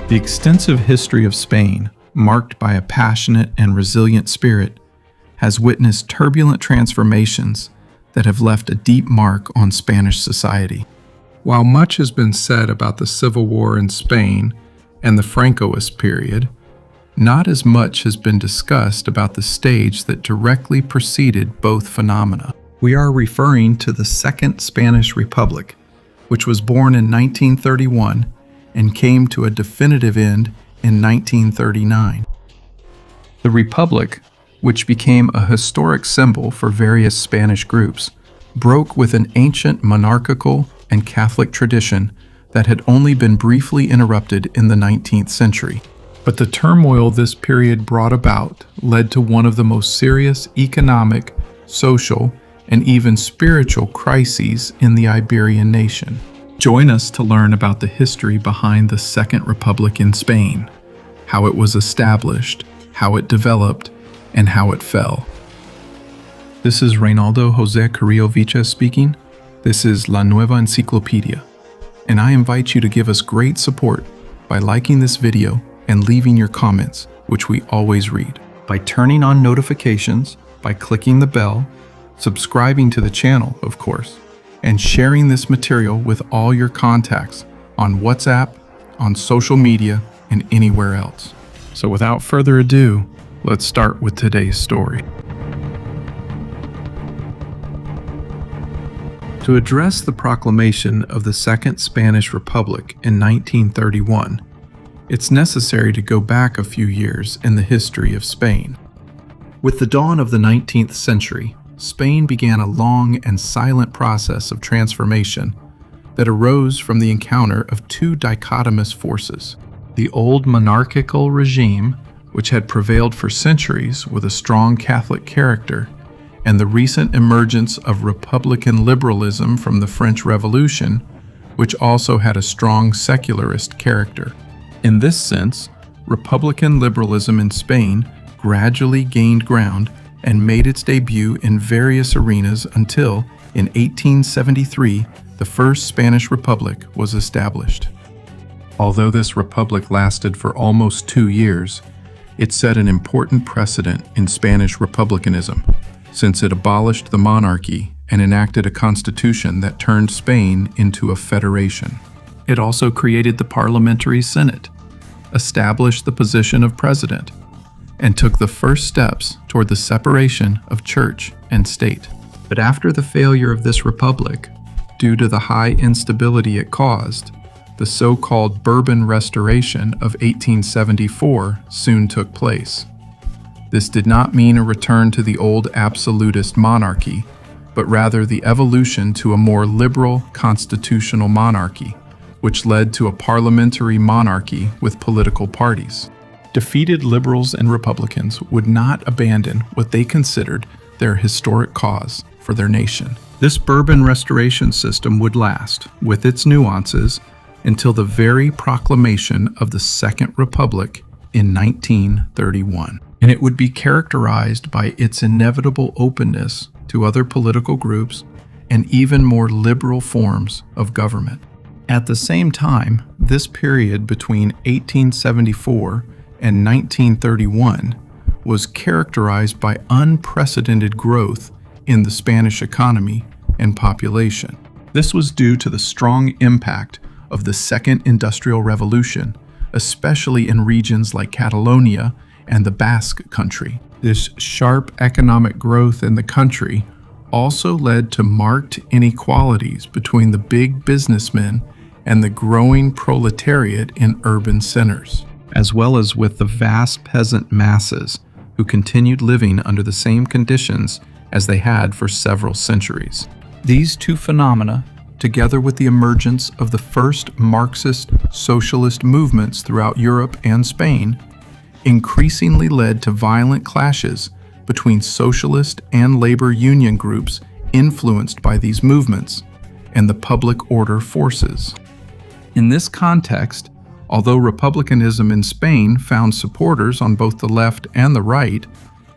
The extensive history of Spain, marked by a passionate and resilient spirit, has witnessed turbulent transformations that have left a deep mark on Spanish society. While much has been said about the Civil War in Spain and the Francoist period, not as much has been discussed about the stage that directly preceded both phenomena. We are referring to the Second Spanish Republic, which was born in 1931 and came to a definitive end in 1939. The Republic, which became a historic symbol for various Spanish groups, broke with an ancient monarchical and Catholic tradition that had only been briefly interrupted in the 19th century. But the turmoil this period brought about led to one of the most serious economic, social, and even spiritual crises in the Iberian nation. Join us to learn about the history behind the Second Republic in Spain, how it was established, how it developed, and how it fell. This is Reynaldo Jose Carrillo Vicha speaking. This is La Nueva Enciclopedia, and I invite you to give us great support by liking this video and leaving your comments, which we always read. By turning on notifications, by clicking the bell, subscribing to the channel, of course, and sharing this material with all your contacts on WhatsApp, on social media, and anywhere else. So without further ado, let's start with today's story. To address the proclamation of the Second Spanish Republic in 1931, it's necessary to go back a few years in the history of Spain. With the dawn of the 19th century, Spain began a long and silent process of transformation that arose from the encounter of two dichotomous forces: the old monarchical regime, which had prevailed for centuries with a strong Catholic character, and the recent emergence of Republican liberalism from the French Revolution, which also had a strong secularist character. In this sense, Republican liberalism in Spain gradually gained ground and made its debut in various arenas until, in 1873, the First Spanish Republic was established. Although this republic lasted for almost 2 years, it set an important precedent in Spanish republicanism, since it abolished the monarchy and enacted a constitution that turned Spain into a federation. It also created the parliamentary senate, established the position of president, and took the first steps toward the separation of church and state. But after the failure of this republic, due to the high instability it caused, the so-called Bourbon Restoration of 1874 soon took place. This did not mean a return to the old absolutist monarchy, but rather the evolution to a more liberal constitutional monarchy, which led to a parliamentary monarchy with political parties. Defeated liberals and Republicans would not abandon what they considered their historic cause for their nation. This Bourbon Restoration system would last, with its nuances, until the very proclamation of the Second Republic in 1931. And it would be characterized by its inevitable openness to other political groups and even more liberal forms of government. At the same time, this period between 1874 and 1931 was characterized by unprecedented growth in the Spanish economy and population. This was due to the strong impact of the Second Industrial Revolution, especially in regions like Catalonia and the Basque Country. This sharp economic growth in the country also led to marked inequalities between the big businessmen and the growing proletariat in urban centers, as well as with the vast peasant masses who continued living under the same conditions as they had for several centuries. These two phenomena, together with the emergence of the first Marxist socialist movements throughout Europe and Spain, increasingly led to violent clashes between socialist and labor union groups influenced by these movements and the public order forces. In this context, although republicanism in Spain found supporters on both the left and the right,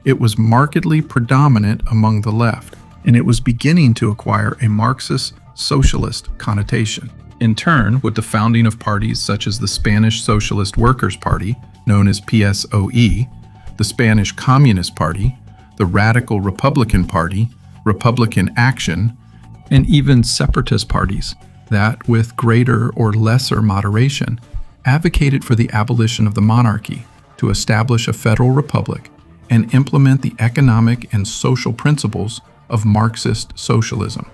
it was markedly predominant among the left, and it was beginning to acquire a Marxist socialist connotation. In turn, with the founding of parties such as the Spanish Socialist Workers' Party, known as PSOE, the Spanish Communist Party, the Radical Republican Party, Republican Action, and even separatist parties that, with greater or lesser moderation, advocated for the abolition of the monarchy to establish a federal republic and implement the economic and social principles of Marxist socialism.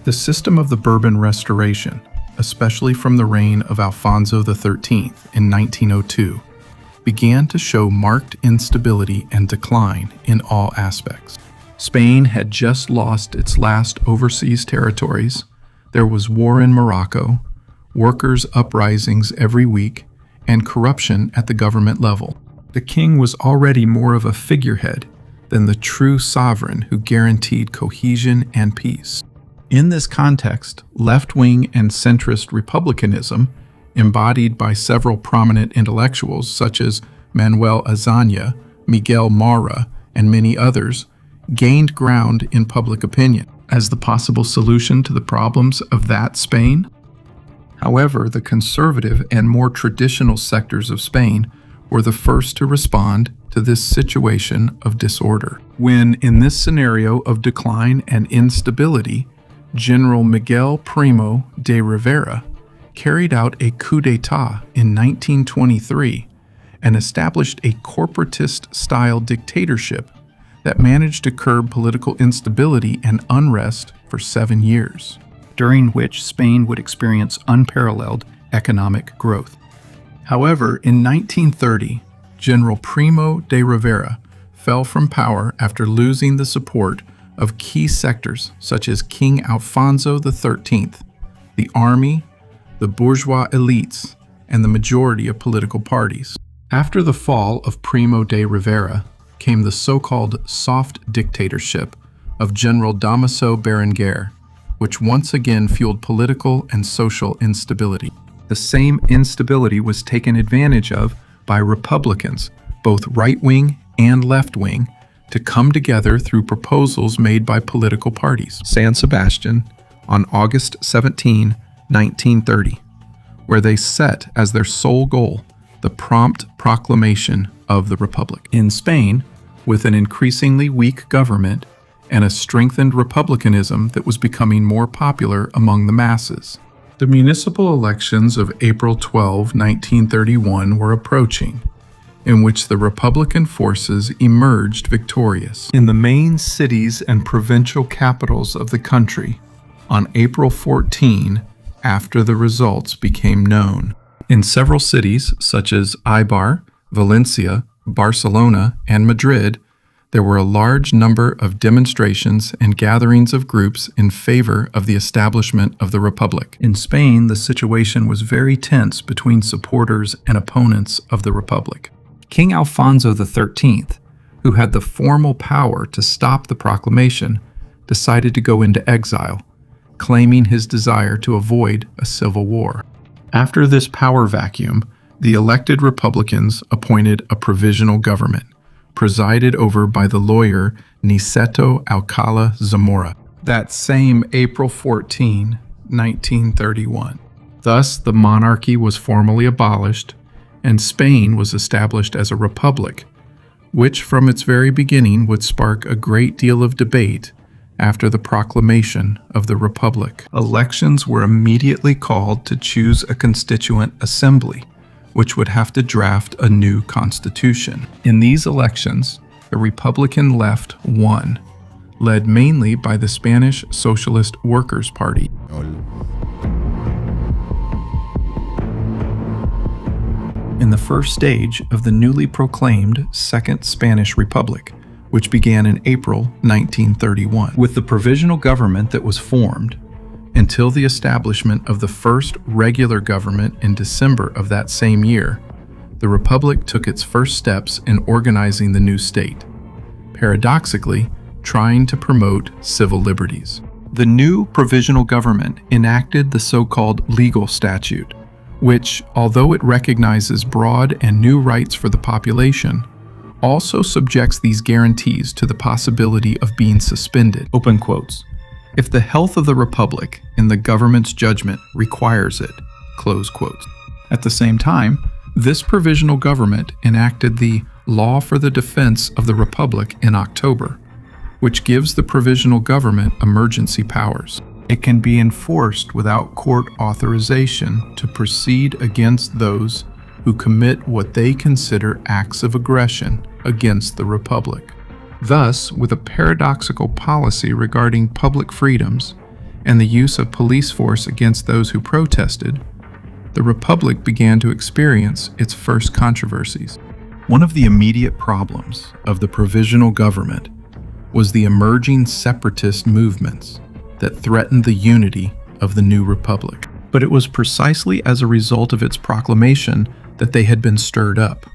The system of the Bourbon Restoration, especially from the reign of Alfonso XIII in 1902, began to show marked instability and decline in all aspects. Spain had just lost its last overseas territories. There was war in Morocco, workers' uprisings every week, and corruption at the government level. The king was already more of a figurehead than the true sovereign who guaranteed cohesion and peace. In this context, left-wing and centrist republicanism, embodied by several prominent intellectuals such as Manuel Azaña, Miguel Maura, and many others, gained ground in public opinion as the possible solution to the problems of that Spain. However, the conservative and more traditional sectors of Spain were the first to respond to this situation of disorder. When, in this scenario of decline and instability, General Miguel Primo de Rivera carried out a coup d'etat in 1923 and established a corporatist-style dictatorship that managed to curb political instability and unrest for 7 years, during which Spain would experience unparalleled economic growth. However, in 1930, General Primo de Rivera fell from power after losing the support of key sectors such as King Alfonso XIII, the army, the bourgeois elites, and the majority of political parties. After the fall of Primo de Rivera came the so-called soft dictatorship of General Damaso Berenguer, which once again fueled political and social instability. The same instability was taken advantage of by Republicans, both right-wing and left-wing, to come together through proposals made by political parties. San Sebastian, on August 17, 1930, where they set as their sole goal the prompt proclamation of the Republic. In Spain, with an increasingly weak government and a strengthened republicanism that was becoming more popular among the masses, the municipal elections of April 12, 1931 were approaching, in which the Republican forces emerged victorious. In the main cities and provincial capitals of the country, on April 14, after the results became known. In several cities, such as Eibar, Valencia, Barcelona, and Madrid, there were a large number of demonstrations and gatherings of groups in favor of the establishment of the Republic. In Spain, the situation was very tense between supporters and opponents of the Republic. King Alfonso XIII, who had the formal power to stop the proclamation, decided to go into exile, claiming his desire to avoid a civil war. After this power vacuum, the elected Republicans appointed a provisional government, presided over by the lawyer Niceto Alcala Zamora, that same April 14, 1931. Thus, the monarchy was formally abolished, and Spain was established as a republic, which from its very beginning would spark a great deal of debate after the proclamation of the Republic. Elections were immediately called to choose a constituent assembly, which would have to draft a new constitution. In these elections, the Republican left won, led mainly by the Spanish Socialist Workers' Party. In the first stage of the newly proclaimed Second Spanish Republic, which began in April 1931. With the provisional government that was formed, until the establishment of the first regular government in December of that same year, the Republic took its first steps in organizing the new state, paradoxically trying to promote civil liberties. The new provisional government enacted the so-called legal statute, which, although it recognizes broad and new rights for the population, also subjects these guarantees to the possibility of being suspended. Open quotes. if the health of the Republic in the government's judgment requires it. Close quotes. At the same time, this provisional government enacted the Law for the Defense of the Republic in October, which gives the provisional government emergency powers. It can be enforced without court authorization to proceed against those who commit what they consider acts of aggression against the Republic. Thus, with a paradoxical policy regarding public freedoms and the use of police force against those who protested, the Republic began to experience its first controversies. One of the immediate problems of the provisional government was the emerging separatist movements that threatened the unity of the new Republic. But it was precisely as a result of its proclamation that they had been stirred up.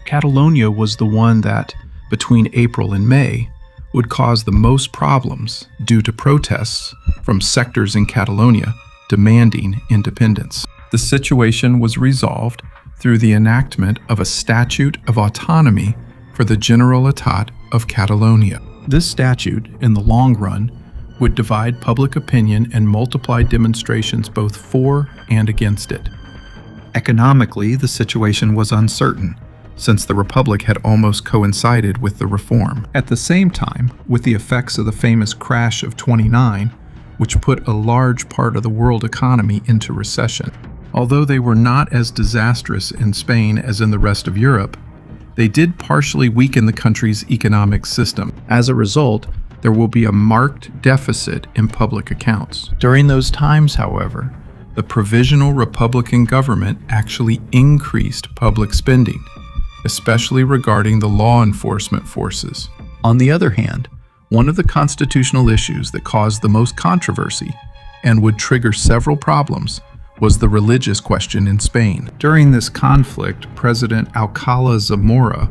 Catalonia was the one that, between April and May, would cause the most problems due to protests from sectors in Catalonia demanding independence. The situation was resolved through the enactment of a statute of autonomy for the Generalitat of Catalonia. This statute, in the long run, would divide public opinion and multiply demonstrations both for and against it. Economically, the situation was uncertain, since the Republic had almost coincided with the reform. At the same time, with the effects of the famous crash of '29, which put a large part of the world economy into recession. Although they were not as disastrous in Spain as in the rest of Europe, they did partially weaken the country's economic system. As a result, there will be a marked deficit in public accounts. During those times, however, the provisional Republican government actually increased public spending, especially regarding the law enforcement forces. On the other hand, one of the constitutional issues that caused the most controversy and would trigger several problems was the religious question in Spain. During this conflict, President Alcalá Zamora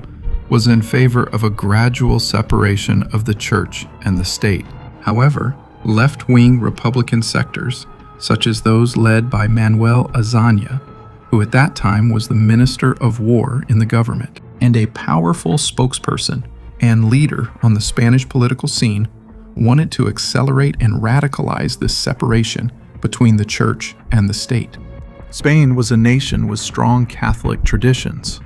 was in favor of a gradual separation of the church and the state. However, left-wing Republican sectors, such as those led by Manuel Azaña, who at that time was the Minister of War in the government, and a powerful spokesperson and leader on the Spanish political scene, wanted to accelerate and radicalize this separation between the church and the state. Spain was a nation with strong Catholic traditions,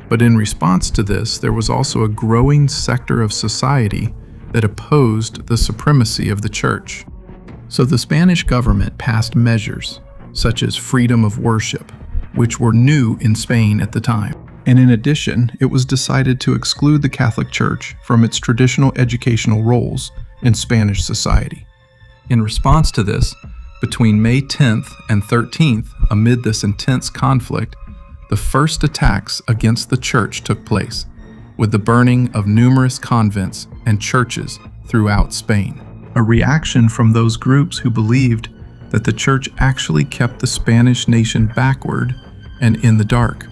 but in response to this, there was also a growing sector of society that opposed the supremacy of the church. So the Spanish government passed measures such as freedom of worship, which were new in Spain at the time. And in addition, it was decided to exclude the Catholic Church from its traditional educational roles in Spanish society. In response to this, between May 10th and 13th, amid this intense conflict, the first attacks against the church took place, with the burning of numerous convents and churches throughout Spain. A reaction from those groups who believed that the church actually kept the Spanish nation backward and in the dark.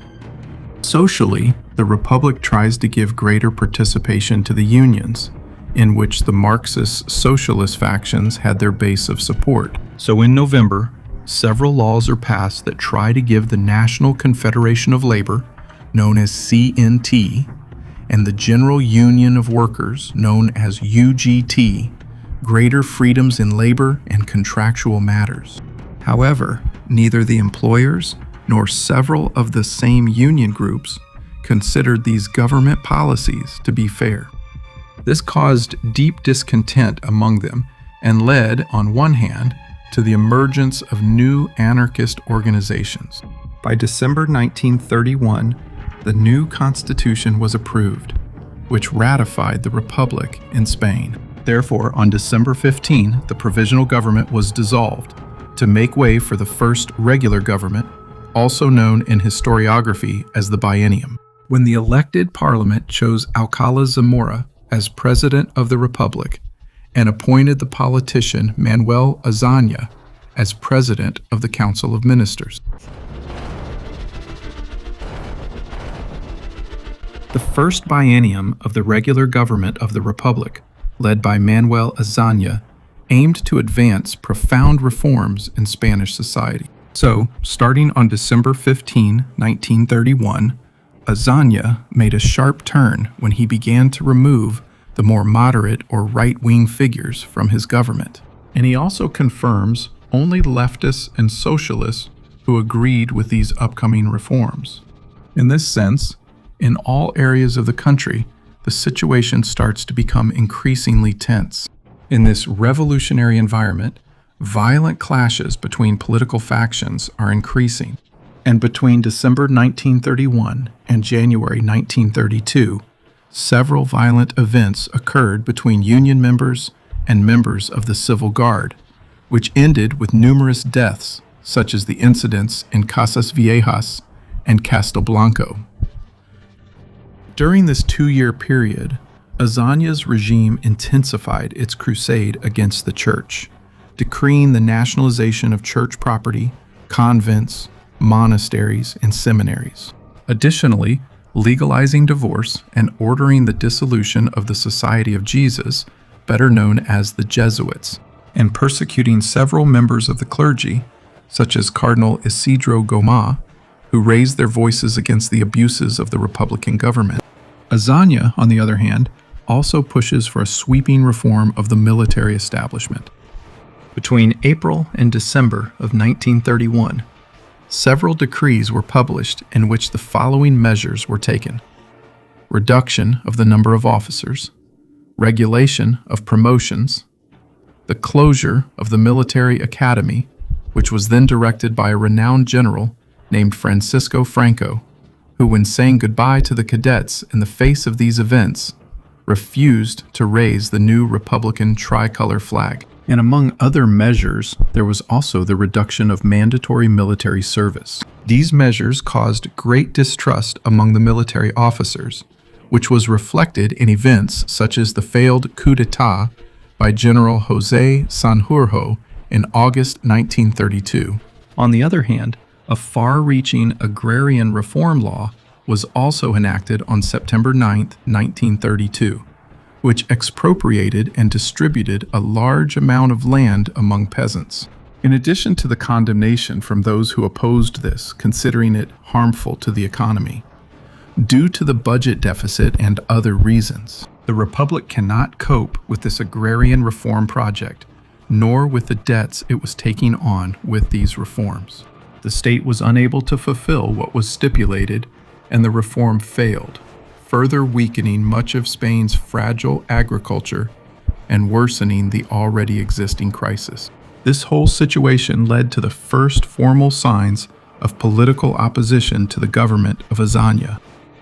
Socially, the Republic tries to give greater participation to the unions, in which the Marxist socialist factions had their base of support. So in November, several laws are passed that try to give the National Confederation of Labor, known as CNT, and the General Union of Workers, known as UGT, greater freedoms in labor and contractual matters. However, neither the employers nor several of the same union groups considered these government policies to be fair. This caused deep discontent among them and led, on one hand, to the emergence of new anarchist organizations. By December 1931, the new constitution was approved, which ratified the Republic in Spain. Therefore, on December 15, the provisional government was dissolved to make way for the first regular government, also known in historiography as the biennium. When the elected parliament chose Alcalá Zamora as president of the Republic and appointed the politician Manuel Azaña as president of the Council of Ministers. The first biennium of the regular government of the Republic, led by Manuel Azaña, aimed to advance profound reforms in Spanish society. So, starting on December 15, 1931, Azaña made a sharp turn when he began to remove the more moderate or right-wing figures from his government. And he also confirms only leftists and socialists who agreed with these upcoming reforms. In this sense, in all areas of the country, the situation starts to become increasingly tense. In this revolutionary environment, violent clashes between political factions are increasing. And between December 1931 and January 1932, several violent events occurred between Union members and members of the Civil Guard, which ended with numerous deaths, such as the incidents in Casas Viejas and Castelblanco. During this 2-year period, Azaña's regime intensified its crusade against the church, decreeing the nationalization of church property, convents, monasteries, and seminaries. Additionally, legalizing divorce and ordering the dissolution of the Society of Jesus, better known as the Jesuits, and persecuting several members of the clergy, such as Cardinal Isidro Gomá, who raised their voices against the abuses of the Republican government. Azaña, on the other hand, also pushes for a sweeping reform of the military establishment. Between April and December of 1931, several decrees were published in which the following measures were taken: reduction of the number of officers, regulation of promotions, the closure of the military academy, which was then directed by a renowned general named Francisco Franco, who, when saying goodbye to the cadets in the face of these events, refused to raise the new Republican tricolor flag. And among other measures, there was also the reduction of mandatory military service. These measures caused great distrust among the military officers, which was reflected in events such as the failed coup d'etat by General José Sanjurjo in August 1932. On the other hand, a far-reaching agrarian reform law was also enacted on September 9, 1932, which expropriated and distributed a large amount of land among peasants. In addition to the condemnation from those who opposed this, considering it harmful to the economy, due to the budget deficit and other reasons, the Republic cannot cope with this agrarian reform project, nor with the debts it was taking on with these reforms. The state was unable to fulfill what was stipulated, and the reform failed, further weakening much of Spain's fragile agriculture and worsening the already existing crisis. This whole situation led to the first formal signs of political opposition to the government of Azaña,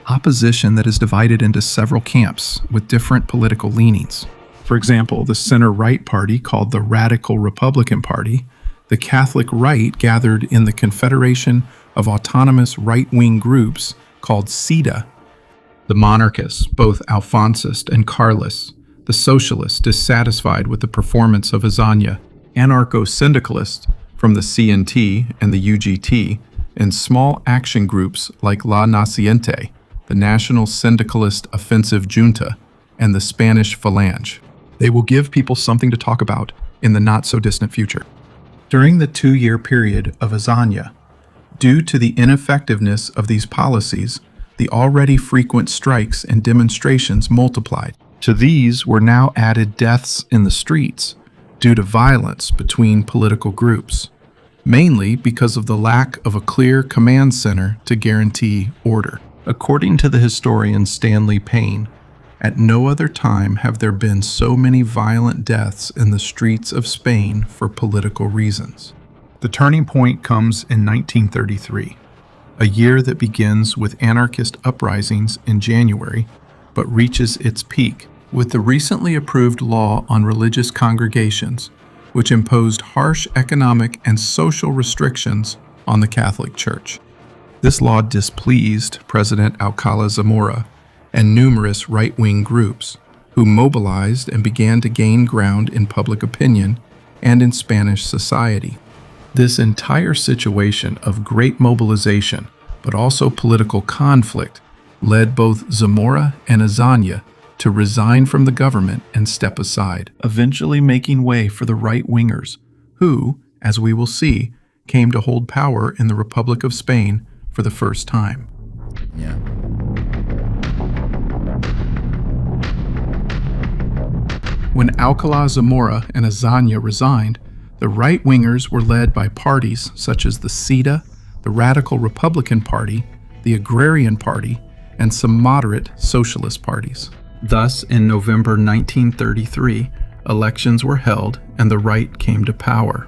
opposition that is divided into several camps with different political leanings. For example, the center-right party, called the Radical Republican Party, the Catholic right gathered in the Confederation of Autonomous Right-Wing Groups, called CEDA, the monarchists, both Alfonsist and Carlist, the socialists dissatisfied with the performance of Azaña, anarcho-syndicalists from the CNT and the UGT, and small action groups like La Naciente, the National Syndicalist Offensive Junta, and the Spanish Phalange. They will give people something to talk about in the not-so-distant future. During the 2-year period of Azaña, due to the ineffectiveness of these policies, the already frequent strikes and demonstrations multiplied. To these were now added deaths in the streets due to violence between political groups, mainly because of the lack of a clear command center to guarantee order. According to the historian Stanley Payne, at no other time have there been so many violent deaths in the streets of Spain for political reasons. The turning point comes in 1933, a year that begins with anarchist uprisings in January, but reaches its peak with the recently approved law on religious congregations, which imposed harsh economic and social restrictions on the Catholic Church. This law displeased President Alcala Zamora and numerous right-wing groups, who mobilized and began to gain ground in public opinion and in Spanish society. This entire situation of great mobilization, but also political conflict, led both Zamora and Azaña to resign from the government and step aside, eventually making way for the right-wingers, who, as we will see, came to hold power in the Republic of Spain for the first time. When Alcalá Zamora and Azaña resigned, the right-wingers were led by parties such as the CETA, the Radical Republican Party, the Agrarian Party, and some moderate socialist parties. Thus, in November 1933, elections were held and the right came to power,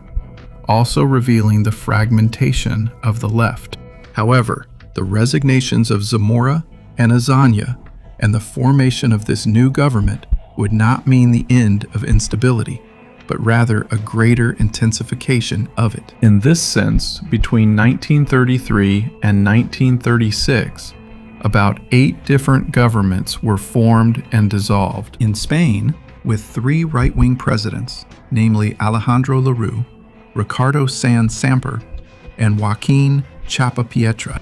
also revealing the fragmentation of the left. However, the resignations of Zamora and Azaña and the formation of this new government would not mean the end of instability, but rather a greater intensification of it. In this sense, between 1933 and 1936, about 8 different governments were formed and dissolved. In Spain, with 3 right-wing presidents, namely Alejandro Lerroux, Ricardo Samper, and Joaquín Chapa-Pietra.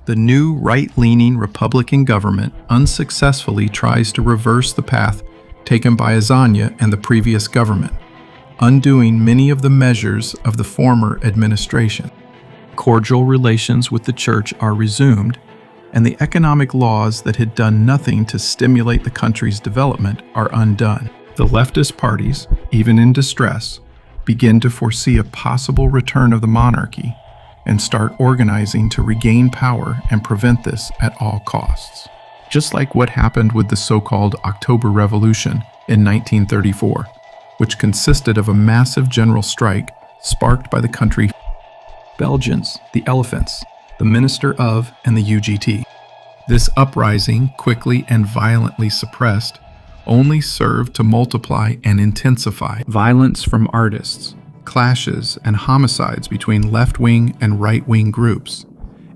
The new right-leaning Republican government unsuccessfully tries to reverse the path taken by Azaña and the previous government, undoing many of the measures of the former administration. Cordial relations with the church are resumed, and the economic laws that had done nothing to stimulate the country's development are undone. The leftist parties, even in distress, begin to foresee a possible return of the monarchy and start organizing to regain power and prevent this at all costs. Just like what happened with the so-called October Revolution in 1934, which consisted of a massive general strike sparked by the country, Belgians, the Elephants, the Minister of, and the UGT. This uprising, quickly and violently suppressed, only served to multiply and intensify violence from artists, clashes and homicides between left-wing and right-wing groups,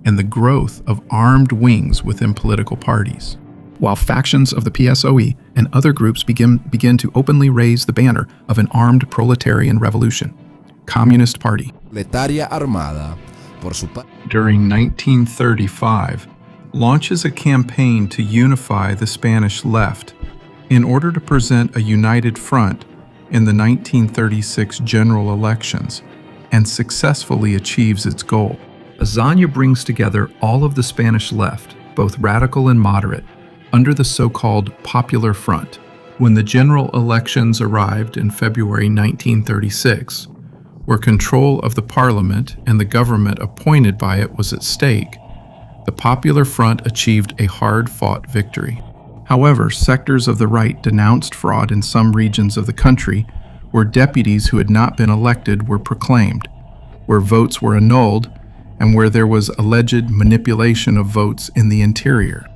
and the growth of armed wings within political parties, while factions of the PSOE and other groups begin to openly raise the banner of an armed proletarian revolution, Communist Party. During 1935, launches a campaign to unify the Spanish left in order to present a united front in the 1936 general elections, and successfully achieves its goal. Azaña brings together all of the Spanish left, both radical and moderate, under the so-called Popular Front. When the general elections arrived in February 1936, where control of the parliament and the government appointed by it was at stake, the Popular Front achieved a hard-fought victory. However, sectors of the right denounced fraud in some regions of the country where deputies who had not been elected were proclaimed, where votes were annulled, and where there was alleged manipulation of votes in the interior.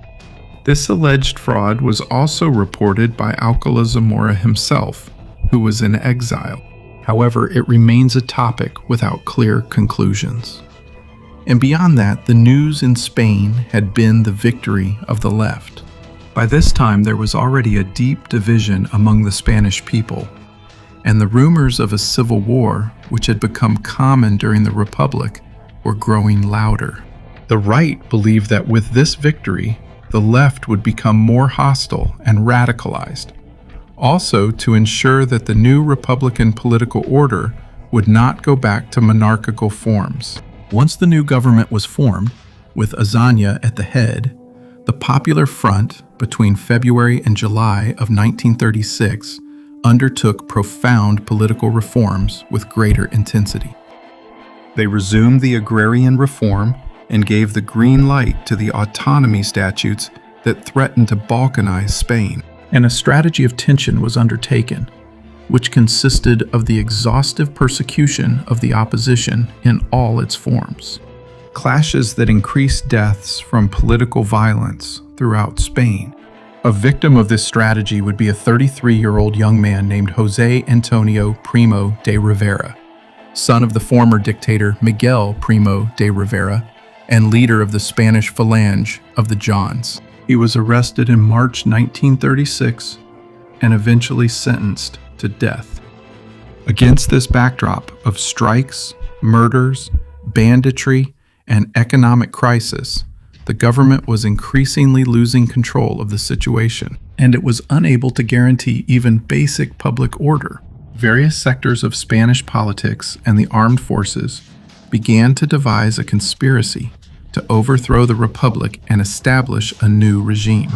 This alleged fraud was also reported by Alcalá Zamora himself, who was in exile. However, it remains a topic without clear conclusions. And beyond that, the news in Spain had been the victory of the left. By this time, there was already a deep division among the Spanish people, and the rumors of a civil war, which had become common during the Republic, were growing louder. The right believed that with this victory, the left would become more hostile and radicalized, also to ensure that the new Republican political order would not go back to monarchical forms. Once the new government was formed, with Azaña at the head, the Popular Front, between February and July of 1936, undertook profound political reforms with greater intensity. They resumed the agrarian reform and gave the green light to the autonomy statutes that threatened to balkanize Spain. And a strategy of tension was undertaken, which consisted of the exhaustive persecution of the opposition in all its forms. Clashes that increased deaths from political violence throughout Spain. A victim of this strategy would be a 33-year-old young man named José Antonio Primo de Rivera, son of the former dictator Miguel Primo de Rivera and leader of the Spanish Phalange of the Johns. He was arrested in March 1936 and eventually sentenced to death. Against this backdrop of strikes, murders, banditry, and economic crisis, the government was increasingly losing control of the situation, and it was unable to guarantee even basic public order. Various sectors of Spanish politics and the armed forces began to devise a conspiracy to overthrow the Republic and establish a new regime.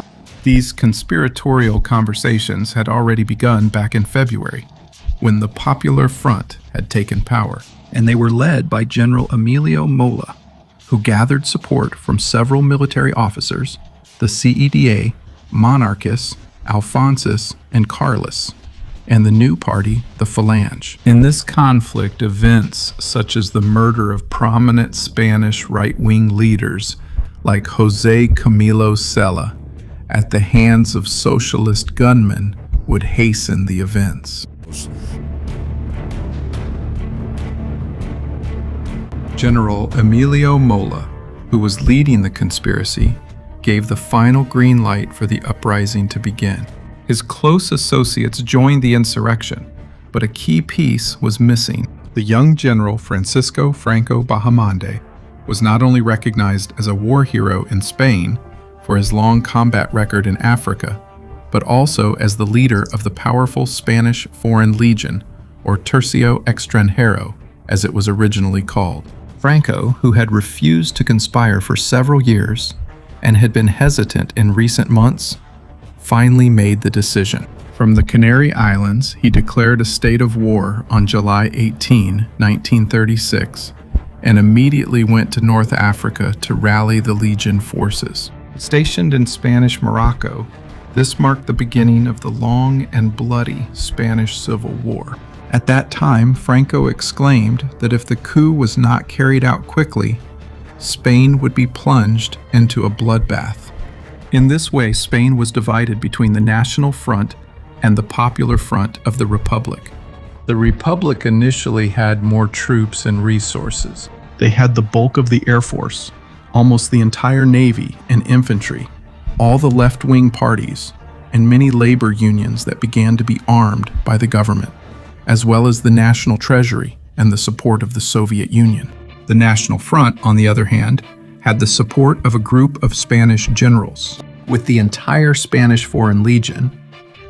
These conspiratorial conversations had already begun back in February, when the Popular Front had taken power, and they were led by General Emilio Mola, who gathered support from several military officers, the CEDA, monarchists, Alphonsus, and Carlos, and the new party, the Phalange. In this conflict, events such as the murder of prominent Spanish right-wing leaders like José Camilo Cela at the hands of socialist gunmen would hasten the events. General Emilio Mola, who was leading the conspiracy, gave the final green light for the uprising to begin. His close associates joined the insurrection, but a key piece was missing. The young general Francisco Franco Bahamonde was not only recognized as a war hero in Spain for his long combat record in Africa, but also as the leader of the powerful Spanish Foreign Legion, or Tercio Extranjero, as it was originally called. Franco, who had refused to conspire for several years and had been hesitant in recent months, finally made the decision. From the Canary Islands, he declared a state of war on July 18, 1936, and immediately went to North Africa to rally the Legion forces. Stationed in Spanish Morocco, this marked the beginning of the long and bloody Spanish Civil War. At that time, Franco exclaimed that if the coup was not carried out quickly, Spain would be plunged into a bloodbath. In this way, Spain was divided between the National Front and the Popular Front of the Republic. The Republic initially had more troops and resources. They had the bulk of the Air Force, almost the entire Navy and infantry, all the left-wing parties, and many labor unions that began to be armed by the government, as well as the National Treasury and the support of the Soviet Union. The National Front, on the other hand, had the support of a group of Spanish generals, with the entire Spanish Foreign Legion,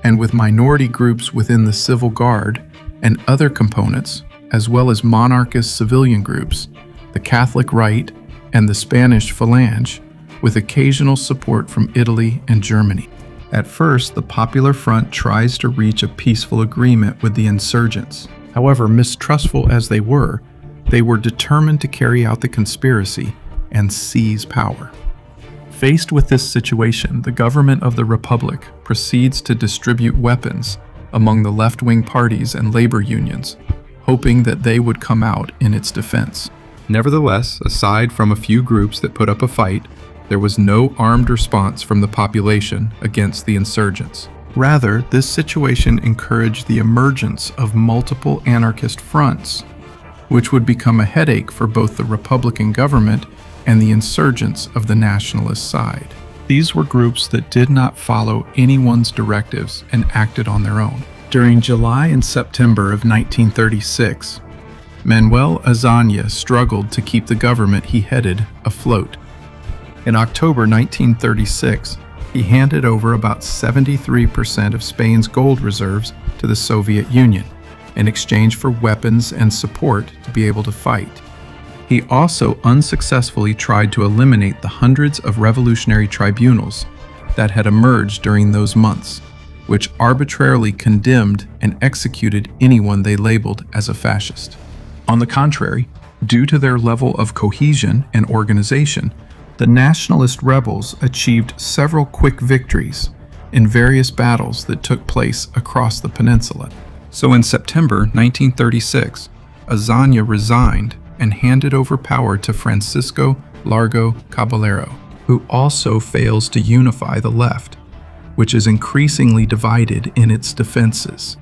and with minority groups within the Civil Guard and other components, as well as monarchist civilian groups, the Catholic Right, and the Spanish Phalange, with occasional support from Italy and Germany. At first, the Popular Front tries to reach a peaceful agreement with the insurgents. However, mistrustful as they were determined to carry out the conspiracy and seize power. Faced with this situation, the government of the Republic proceeds to distribute weapons among the left-wing parties and labor unions, hoping that they would come out in its defense. Nevertheless, aside from a few groups that put up a fight, there was no armed response from the population against the insurgents. Rather, this situation encouraged the emergence of multiple anarchist fronts, which would become a headache for both the Republican government and the insurgents of the nationalist side. These were groups that did not follow anyone's directives and acted on their own. During July and September of 1936, Manuel Azaña struggled to keep the government he headed afloat. In October 1936, he handed over about 73% of Spain's gold reserves to the Soviet Union in exchange for weapons and support to be able to fight. He also unsuccessfully tried to eliminate the hundreds of revolutionary tribunals that had emerged during those months, which arbitrarily condemned and executed anyone they labeled as a fascist. On the contrary, due to their level of cohesion and organization, the nationalist rebels achieved several quick victories in various battles that took place across the peninsula. So in September 1936, Azaña resigned and handed over power to Francisco Largo Caballero, who also fails to unify the left, which is increasingly divided in its defenses.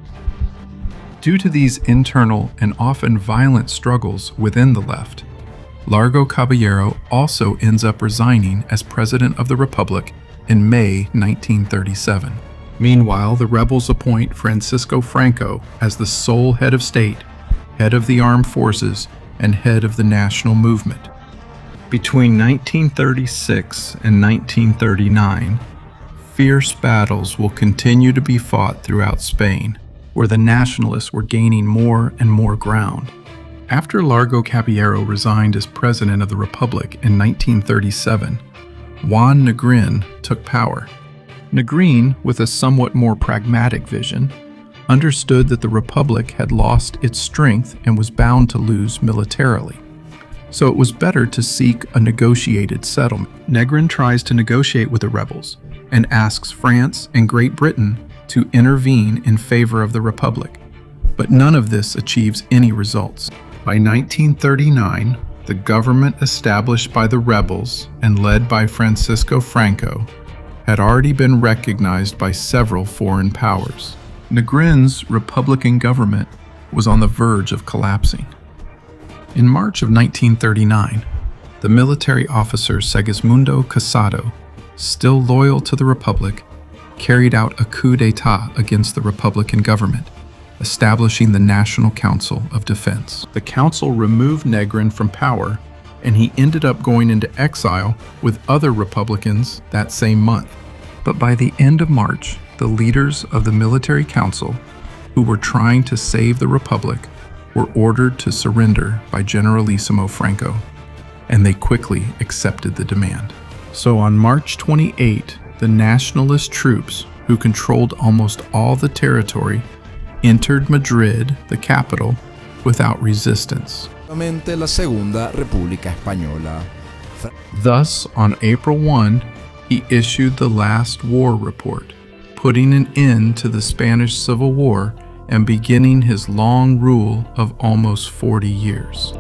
Due to these internal and often violent struggles within the left, Largo Caballero also ends up resigning as President of the Republic in May 1937. Meanwhile, the rebels appoint Francisco Franco as the sole head of state, head of the armed forces, and head of the national movement. Between 1936 and 1939, fierce battles will continue to be fought throughout Spain, where the nationalists were gaining more and more ground. After Largo Caballero resigned as president of the Republic in 1937, Juan Negrin took power. Negrin, with a somewhat more pragmatic vision, understood that the Republic had lost its strength and was bound to lose militarily. So it was better to seek a negotiated settlement. Negrin tries to negotiate with the rebels and asks France and Great Britain to intervene in favor of the Republic, but none of this achieves any results. By 1939, the government established by the rebels and led by Francisco Franco had already been recognized by several foreign powers. Negrin's Republican government was on the verge of collapsing. In March of 1939, the military officer Segismundo Casado, still loyal to the Republic, carried out a coup d'etat against the Republican government, establishing the National Council of Defense. The council removed Negrin from power, and he ended up going into exile with other Republicans that same month. But by the end of March, the leaders of the military council, who were trying to save the Republic, were ordered to surrender by Generalissimo Franco, and they quickly accepted the demand. So on March 28, the nationalist troops, who controlled almost all the territory, entered Madrid, the capital, without resistance. La Segunda República Española. Thus, on April 1, he issued the last war report, putting an end to the Spanish Civil War and beginning his long rule of almost 40 years.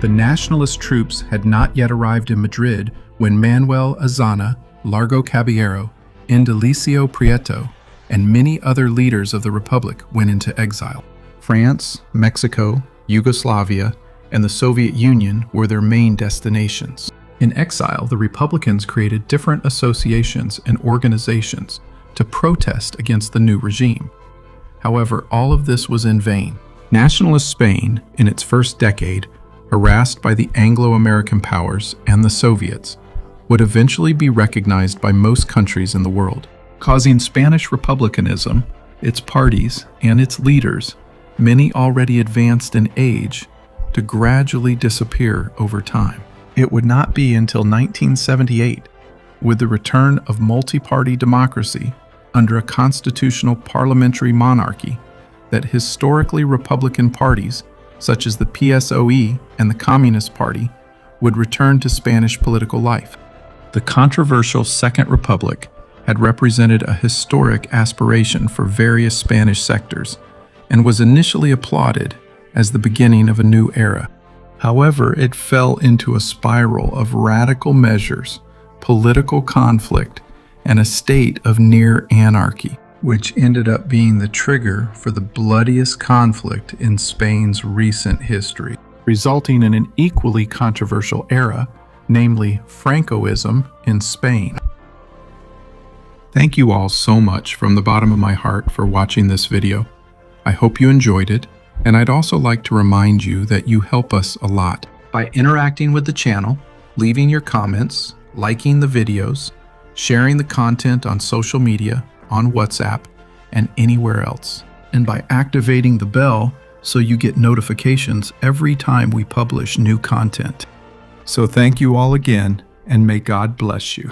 The nationalist troops had not yet arrived in Madrid when Manuel Azaña, Largo Caballero, Indalecio Prieto, and many other leaders of the Republic went into exile. France, Mexico, Yugoslavia, and the Soviet Union were their main destinations. In exile, the Republicans created different associations and organizations to protest against the new regime. However, all of this was in vain. Nationalist Spain, in its first decade, harassed by the Anglo-American powers and the Soviets, would eventually be recognized by most countries in the world, causing Spanish republicanism, its parties, and its leaders, many already advanced in age, to gradually disappear over time. It would not be until 1978, with the return of multi-party democracy under a constitutional parliamentary monarchy, that historically Republican parties, such as the PSOE and the Communist Party, would return to Spanish political life. The controversial Second Republic had represented a historic aspiration for various Spanish sectors and was initially applauded as the beginning of a new era. However, it fell into a spiral of radical measures, political conflict, and a state of near anarchy, which ended up being the trigger for the bloodiest conflict in Spain's recent history, resulting in an equally controversial era, namely Francoism in Spain. Thank you all so much from the bottom of my heart for watching this video. I hope you enjoyed it, and I'd also like to remind you that you help us a lot by interacting with the channel, leaving your comments, liking the videos, sharing the content on social media, on WhatsApp, and anywhere else, and by activating the bell so you get notifications every time we publish new content. So thank you all again, and may God bless you.